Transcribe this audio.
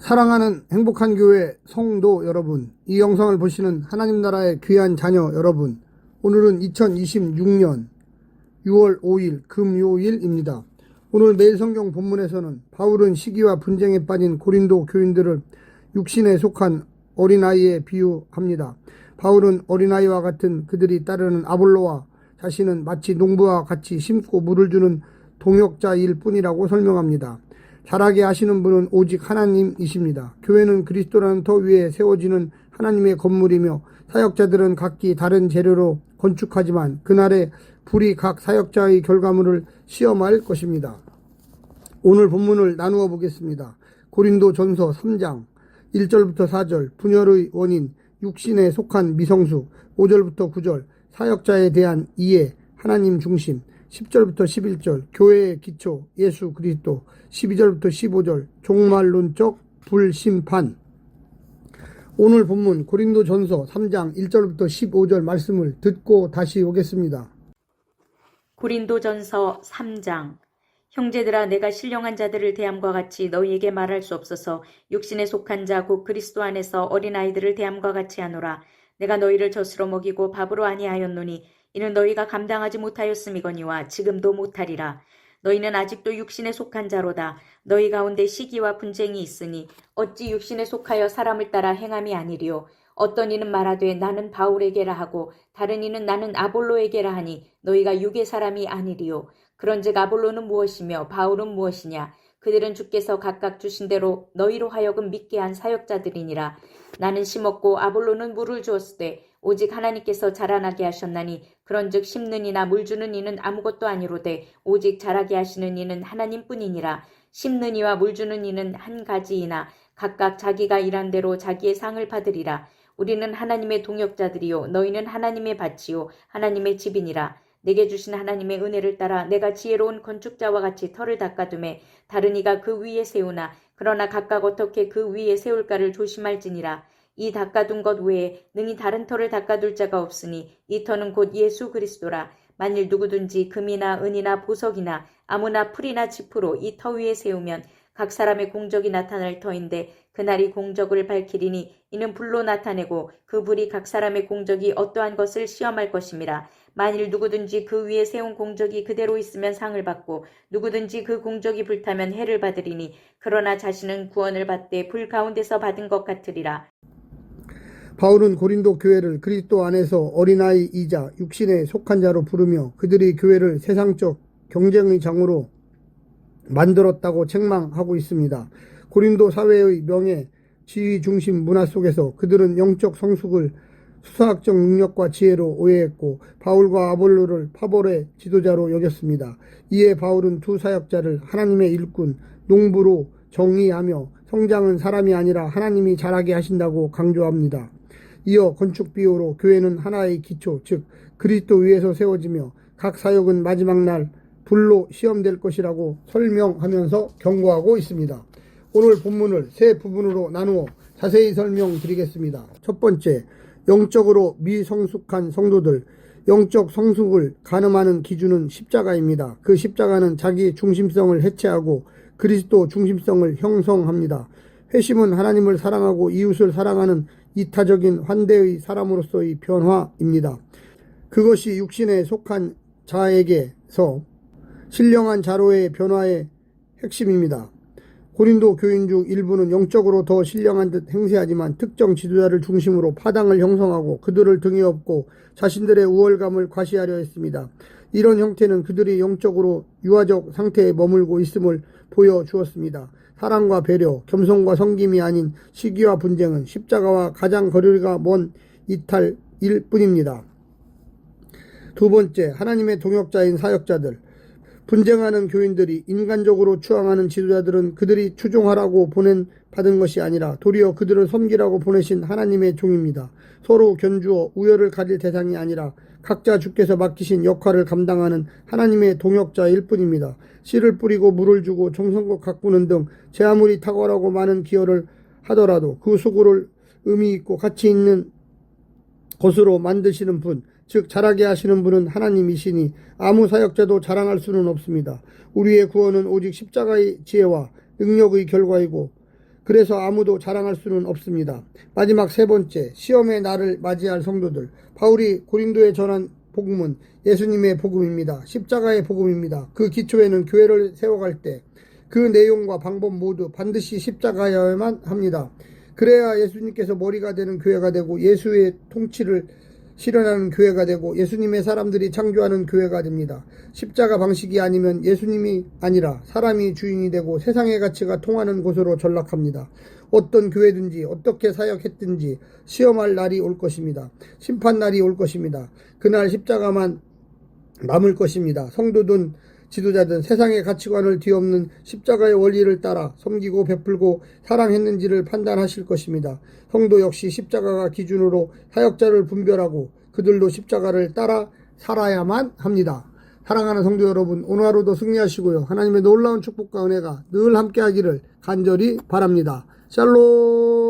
사랑하는 행복한 교회 성도 여러분, 이 영상을 보시는 하나님 나라의 귀한 자녀 여러분, 오늘은 2026년 6월 5일 금요일입니다. 오늘 매일 성경 본문에서는 바울은 시기와 분쟁에 빠진 고린도 교인들을 육신에 속한 어린아이에 비유합니다. 바울은 어린아이와 같은 그들이 따르는 아볼로와 자신은 마치 농부와 같이 심고 물을 주는 동역자일 뿐이라고 설명합니다. 자라게 하시는 분은 오직 하나님이십니다. 교회는 그리스도라는 터 위에 세워지는 하나님의 건물이며 사역자들은 각기 다른 재료로 건축하지만 그날에 불이 각 사역자의 결과물을 시험할 것입니다. 오늘 본문을 나누어 보겠습니다. 고린도 전서 3장 1절부터 4절 분열의 원인, 육신에 속한 미성숙, 5절부터 9절 사역자에 대한 이해, 하나님 중심, 10절부터 11절 교회의 기초 예수 그리스도, 12절부터 15절 종말론적 불심판. 오늘 본문 고린도 전서 3장 1절부터 15절 말씀을 듣고 다시 오겠습니다. 고린도 전서 3장. 형제들아, 내가 신령한 자들을 대함과 같이 너희에게 말할 수 없어서 육신에 속한 자 곧 그리스도 안에서 어린아이들을 대함과 같이 하노라. 내가 너희를 젖으로 먹이고 밥으로 아니하였노니 이는 너희가 감당하지 못하였음이거니와 지금도 못하리라. 너희는 아직도 육신에 속한 자로다. 너희 가운데 시기와 분쟁이 있으니 어찌 육신에 속하여 사람을 따라 행함이 아니리요. 어떤 이는 말하되 나는 바울에게라 하고 다른 이는 나는 아볼로에게라 하니 너희가 육의 사람이 아니리요. 그런즉 아볼로는 무엇이며 바울은 무엇이냐. 그들은 주께서 각각 주신 대로 너희로 하여금 믿게 한 사역자들이니라. 나는 심었고 아볼로는 물을 주었으되 오직 하나님께서 자라나게 하셨나니 그런즉 심는 이나 물 주는 이는 아무것도 아니로되 오직 자라게 하시는 이는 하나님뿐이니라. 심는 이와 물 주는 이는 한 가지이나 각각 자기가 일한 대로 자기의 상을 받으리라. 우리는 하나님의 동역자들이요 너희는 하나님의 밭이요 하나님의 집이니라. 내게 주신 하나님의 은혜를 따라 내가 지혜로운 건축자와 같이 터를 닦아두매 다른 이가 그 위에 세우나 그러나 각각 어떻게 그 위에 세울까를 조심할지니라. 이 닦아둔 것 외에 능히 다른 터를 닦아둘 자가 없으니 이 터는 곧 예수 그리스도라. 만일 누구든지 금이나 은이나 보석이나 아무나 풀이나 지푸로 이 터 위에 세우면 각 사람의 공적이 나타날 터인데 그날이 공적을 밝히리니 이는 불로 나타내고 그 불이 각 사람의 공적이 어떠한 것을 시험할 것임이라. 만일 누구든지 그 위에 세운 공적이 그대로 있으면 상을 받고 누구든지 그 공적이 불타면 해를 받으리니 그러나 자신은 구원을 받되 불 가운데서 받은 것 같으리라. 바울은 고린도 교회를 그리스도 안에서 어린아이이자 육신에 속한 자로 부르며 그들이 교회를 세상적 경쟁의 장으로 만들었다고 책망하고 있습니다. 고린도 사회의 명예, 지위 중심 문화 속에서 그들은 영적 성숙을 수사학적 능력과 지혜로 오해했고 바울과 아볼로를 파벌의 지도자로 여겼습니다. 이에 바울은 두 사역자를 하나님의 일꾼, 농부로 정의하며 성장은 사람이 아니라 하나님이 자라게 하신다고 강조합니다. 이어 건축 비유로 교회는 하나의 기초, 즉 그리스도 위에서 세워지며 각 사역은 마지막 날 불로 시험될 것이라고 설명하면서 경고하고 있습니다. 오늘 본문을 세 부분으로 나누어 자세히 설명드리겠습니다. 첫 번째, 영적으로 미성숙한 성도들, 영적 성숙을 가늠하는 기준은 십자가입니다. 그 십자가는 자기 중심성을 해체하고 그리스도 중심성을 형성합니다. 회심은 하나님을 사랑하고 이웃을 사랑하는 이타적인 환대의 사람으로서의 변화입니다. 그것이 육신에 속한 자에게서 신령한 자로의 변화의 핵심입니다. 고린도 교인 중 일부는 영적으로 더 신령한 듯 행세하지만 특정 지도자를 중심으로 파당을 형성하고 그들을 등에 업고 자신들의 우월감을 과시하려 했습니다. 이런 형태는 그들이 영적으로 유아적 상태에 머물고 있음을 보여주었습니다. 사랑과 배려, 겸손과 섬김이 아닌 시기와 분쟁은 십자가와 가장 거리가 먼 이탈일 뿐입니다. 두 번째, 하나님의 동역자인 사역자들. 분쟁하는 교인들이 인간적으로 추앙하는 지도자들은 그들이 추종하라고 받은 것이 아니라 도리어 그들을 섬기라고 보내신 하나님의 종입니다. 서로 견주어 우열을 가질 대상이 아니라 각자 주께서 맡기신 역할을 감당하는 하나님의 동역자일 뿐입니다. 씨를 뿌리고 물을 주고 정성껏 가꾸는 등 제 아무리 탁월하고 많은 기여를 하더라도 그 수고를 의미 있고 가치 있는 것으로 만드시는 분, 즉 자라게 하시는 분은 하나님이시니 아무 사역자도 자랑할 수는 없습니다. 우리의 구원은 오직 십자가의 지혜와 능력의 결과이고 그래서 아무도 자랑할 수는 없습니다. 마지막 세 번째, 시험의 날을 맞이할 성도들. 바울이 고린도에 전한 복음은 예수님의 복음입니다. 십자가의 복음입니다. 그 기초에는 교회를 세워갈 때 그 내용과 방법 모두 반드시 십자가여야만 합니다. 그래야 예수님께서 머리가 되는 교회가 되고 예수의 통치를 실현하는 교회가 되고 예수님의 사람들이 창조하는 교회가 됩니다. 십자가 방식이 아니면 예수님이 아니라 사람이 주인이 되고 세상의 가치가 통하는 곳으로 전락합니다. 어떤 교회든지 어떻게 사역했든지 시험할 날이 올 것입니다. 심판날이 올 것입니다. 그날 십자가만 남을 것입니다. 성도든 지도자든 세상의 가치관을 뒤엎는 십자가의 원리를 따라 섬기고 베풀고 사랑했는지를 판단하실 것입니다. 성도 역시 십자가가 기준으로 사역자를 분별하고 그들도 십자가를 따라 살아야만 합니다. 사랑하는 성도 여러분, 오늘 하루도 승리하시고요. 하나님의 놀라운 축복과 은혜가 늘 함께 하기를 간절히 바랍니다. 샬롬.